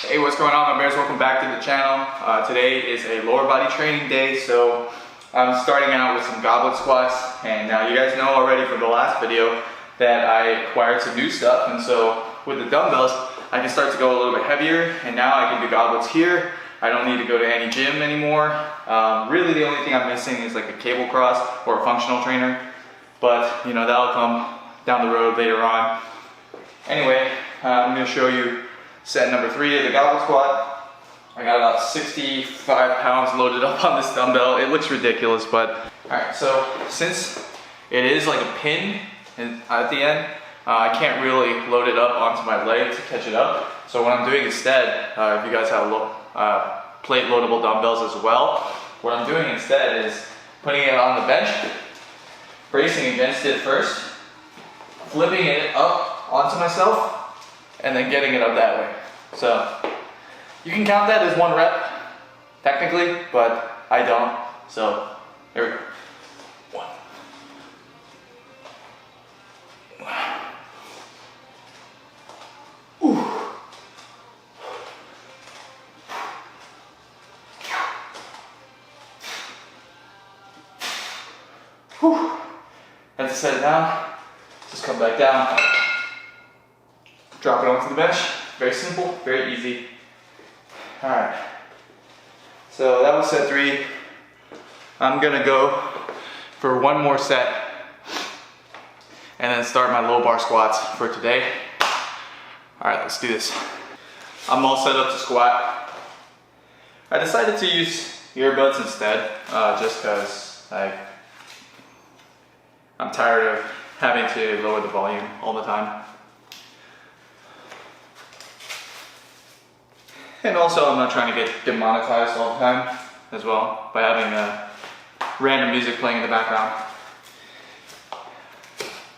Hey, what's going on, my bears? Welcome back to the channel. Today is a lower body training day, so I'm starting out with some goblet squats. And now you guys know already from the last video that I acquired some new stuff, and so with the dumbbells I can start to go a little bit heavier, and now I can do goblets here. I don't need to go to any gym anymore. Really the only thing I'm missing is like a cable cross or a functional trainer, but you know, that'll come down the road later on. Anyway, I'm going to show you set number 3 of the goblet squat. I got about 65 pounds loaded up on this dumbbell. It looks ridiculous, but alright, so since it is like a pin at the end, I can't really load it up onto my leg to catch it up. So what I'm doing instead, if you guys have plate loadable dumbbells as well, what I'm doing instead is putting it on the bench, bracing against it first, flipping it up onto myself, and then getting it up that way. So you can count that as 1 rep, technically, but I don't. So here we go. 1. Ooh. Whew. Have to set it down. Just come back down. Drop it onto the bench. Very simple, very easy. Alright. So that was set 3. I'm gonna go for 1 more set and then start my low bar squats for today. Alright, let's do this. I'm all set up to squat. I decided to use earbuds instead, just because I'm tired of having to lower the volume all the time. And also I'm not trying to get demonetized all the time as well by having random music playing in the background.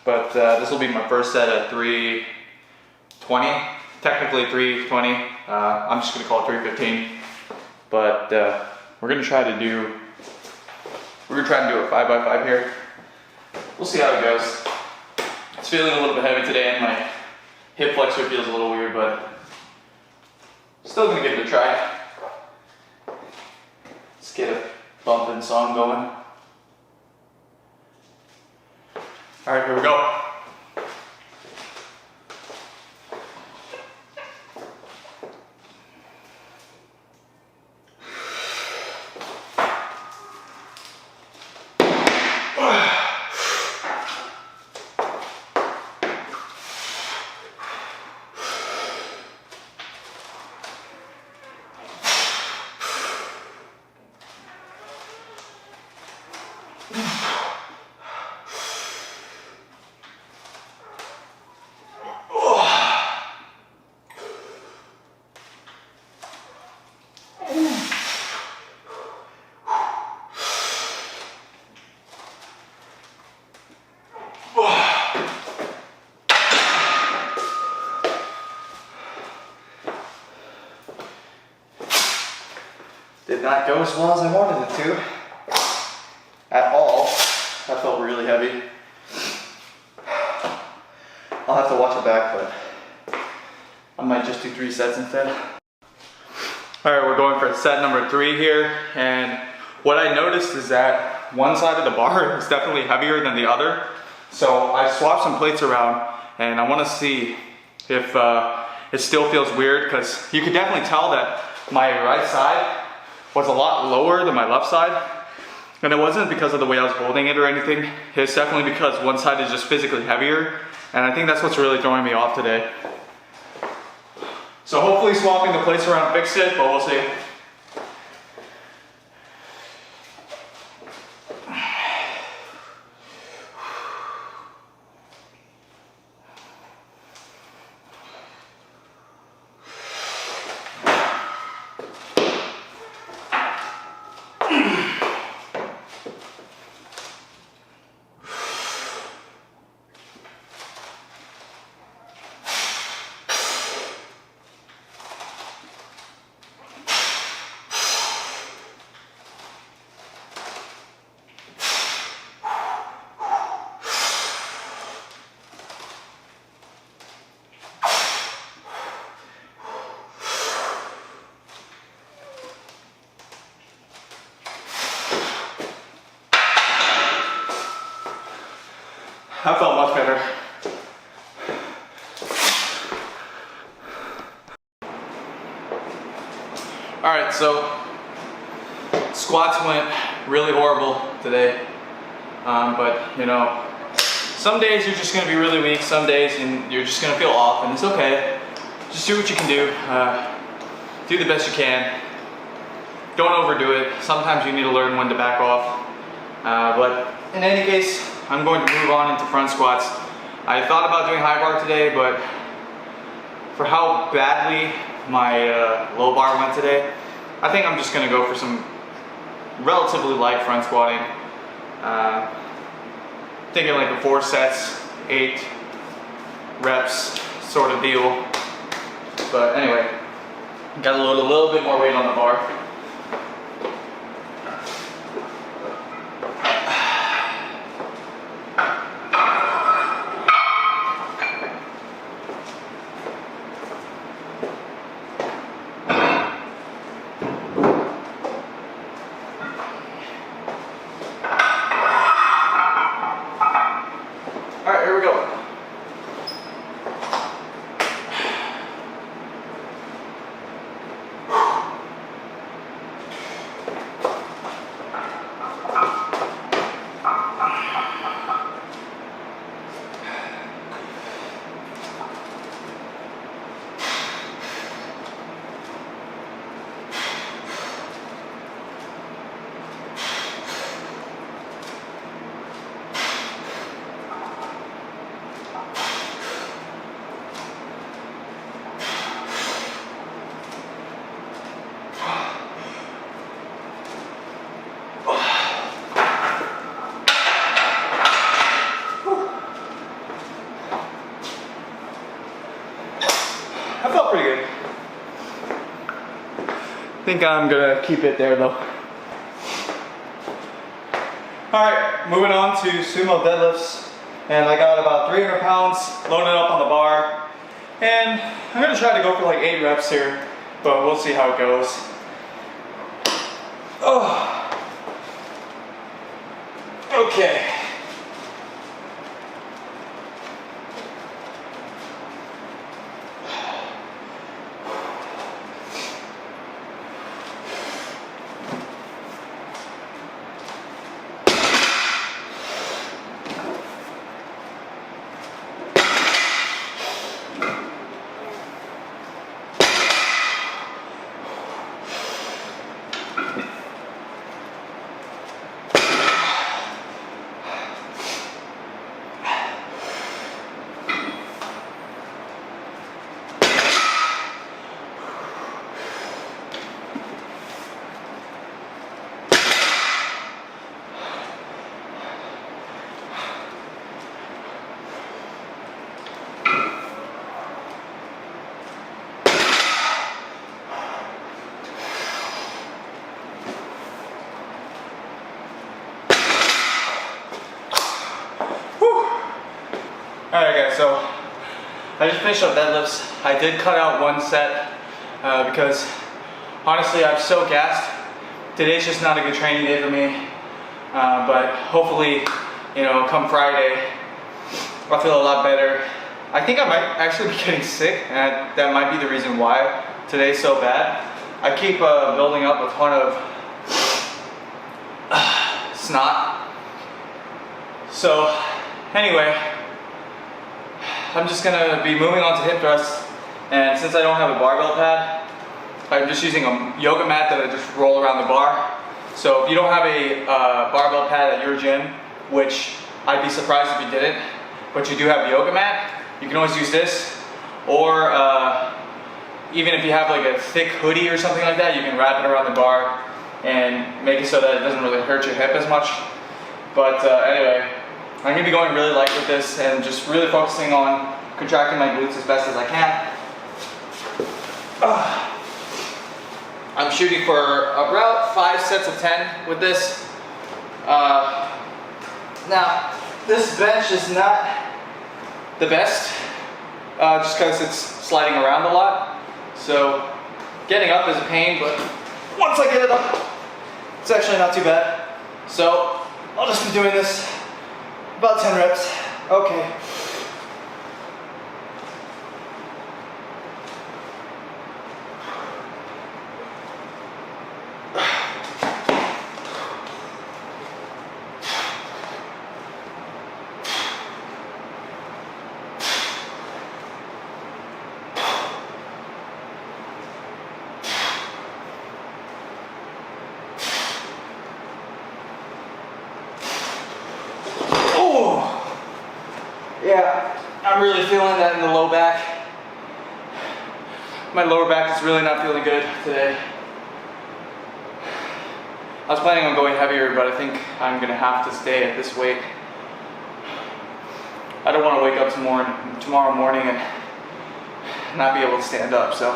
But this will be my first set at 320, technically 320. I'm just gonna call it 315. But we're gonna try to do a 5x5 here. We'll see how it goes. It's feeling a little bit heavy today, and my hip flexor feels a little weird, but still gonna give it a try. Let's get a bumping song going. Alright, here we go. Did not go as well as I wanted it to. At all. That felt really heavy. I'll have to watch it back, but I might just do 3 sets instead. Alright, we're going for set number 3 here, and what I noticed is that one side of the bar is definitely heavier than the other. So I swapped some plates around, and I want to see if it still feels weird, because you could definitely tell that my right side was a lot lower than my left side. And it wasn't because of the way I was holding it or anything. It's definitely because one side is just physically heavier. And I think that's what's really throwing me off today. So hopefully swapping the plates around fixed it, but we'll see. I felt much better. Alright, so squats went really horrible today. But you know, some days you're just gonna be really weak, some days you're just gonna feel off, and it's okay. Just do what you can do. Do the best you can. Don't overdo it. Sometimes you need to learn when to back off. But in any case, I'm going to move on into front squats. I thought about doing high bar today, but for how badly my low bar went today, I think I'm just going to go for some relatively light front squatting. Thinking like a 4 sets, 8 reps sort of deal. But anyway, got to load a little bit more weight on the bar. Alright, here we go. I felt pretty good. I think I'm gonna keep it there though. Alright, moving on to sumo deadlifts. And I got about 300 pounds loaded up on the bar. And I'm gonna try to go for like 8 reps here, but we'll see how it goes. Oh. Okay. Alright guys, so I just finished up deadlifts. I did cut out 1 set because honestly I'm so gassed. Today's just not a good training day for me. But hopefully, you know, come Friday, I'll feel a lot better. I think I might actually be getting sick, and that might be the reason why today's so bad. I keep building up a ton of snot. So anyway, I'm just gonna be moving on to hip thrusts, and since I don't have a barbell pad, I'm just using a yoga mat that I just roll around the bar. So if you don't have a barbell pad at your gym, which I'd be surprised if you didn't, but you do have a yoga mat, you can always use this. Or even if you have like a thick hoodie or something like that, you can wrap it around the bar and make it so that it doesn't really hurt your hip as much. But anyway, I'm going to be going really light with this and just really focusing on contracting my glutes as best as I can. I'm shooting for about 5 sets of 10 with this. Now, this bench is not the best, just because it's sliding around a lot. So getting up is a pain, but once I get it up, it's actually not too bad. So I'll just be doing this about 10 reps Okay. Yeah, I'm really feeling that in the low back. My lower back is really not feeling good today. I was planning on going heavier, but I think I'm gonna have to stay at this weight. I don't want to wake up tomorrow morning and not be able to stand up, so.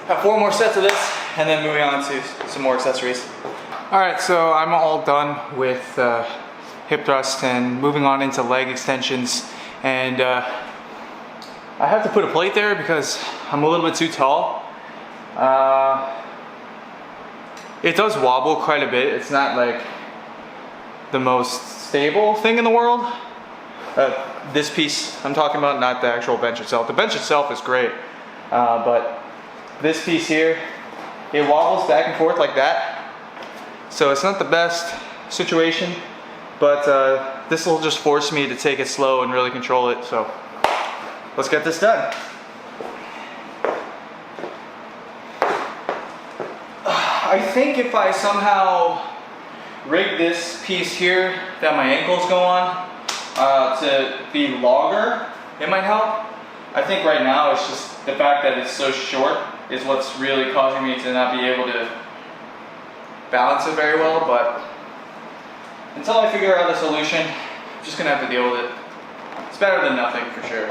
Have 4 more sets of this, and then moving on to some more accessories. All right, so I'm all done with hip thrust and moving on into leg extensions. And I have to put a plate there because I'm a little bit too tall. It does wobble quite a bit. It's not like the most stable thing in the world. This piece I'm talking about, not the actual bench itself. The bench itself is great, but this piece here, it wobbles back and forth like that. So it's not the best situation, but this will just force me to take it slow and really control it. So let's get this done. I think if I somehow rig this piece here that my ankles go on to be longer, it might help. I think right now it's just the fact that it's so short is what's really causing me to not be able to balance it very well, but until I figure out a solution, I'm just gonna have to deal with it. It's better than nothing for sure.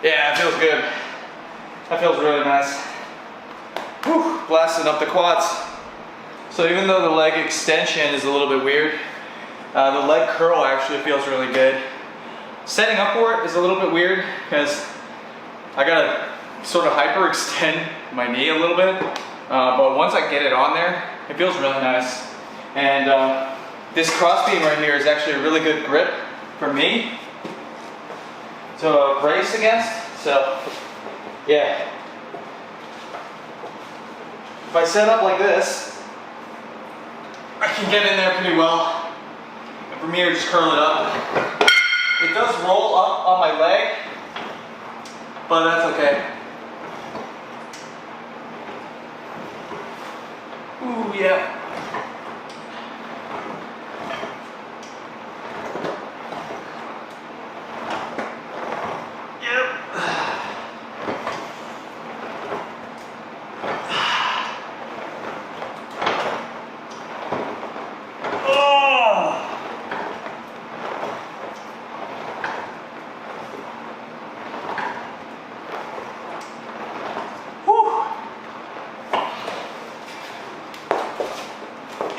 Yeah, it feels good. That feels really nice. Whew, blasting up the quads. So even though the leg extension is a little bit weird, the leg curl actually feels really good. Setting up for it is a little bit weird because I gotta sort of hyperextend my knee a little bit. But once I get it on there, it feels really nice. And this crossbeam right here is actually a really good grip for me to brace against. So yeah, if I set up like this, I can get in there pretty well. And from here, just curl it up. It does roll up on my leg, but that's okay. Ooh, yeah.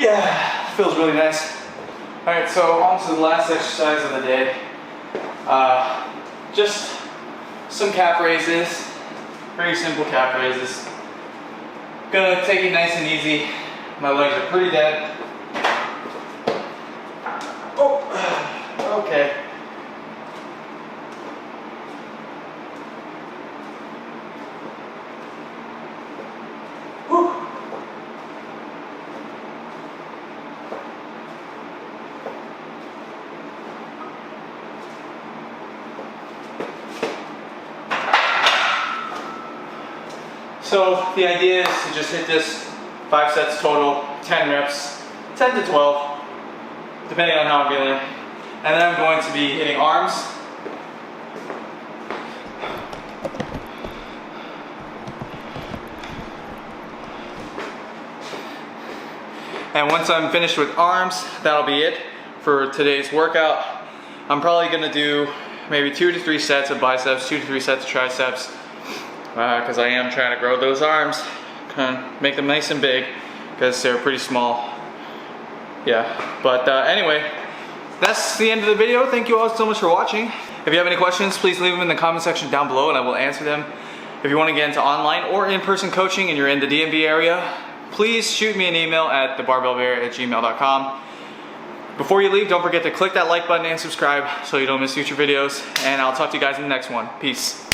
Yeah, feels really nice. All right, so on to the last exercise of the day. Just some calf raises, very simple calf raises. Gonna take it nice and easy. My legs are pretty dead. Oh, okay. Whew. So the idea is to just hit this 5 sets total, 10 reps, 10 to 12, depending on how I'm feeling. And then I'm going to be hitting arms. And once I'm finished with arms, that'll be it for today's workout. I'm probably gonna do maybe 2 to 3 sets of biceps, 2 to 3 sets of triceps, because I am trying to grow those arms, kind of make them nice and big, because they're pretty small. Yeah, but anyway, that's the end of the video. Thank you all so much for watching. If you have any questions, please leave them in the comment section down below and I will answer them. If you want to get into online or in-person coaching and you're in the DMV area, please shoot me an email at thebarbellbear@gmail.com. Before you leave, don't forget to click that like button and subscribe so you don't miss future videos. And I'll talk to you guys in the next one. Peace.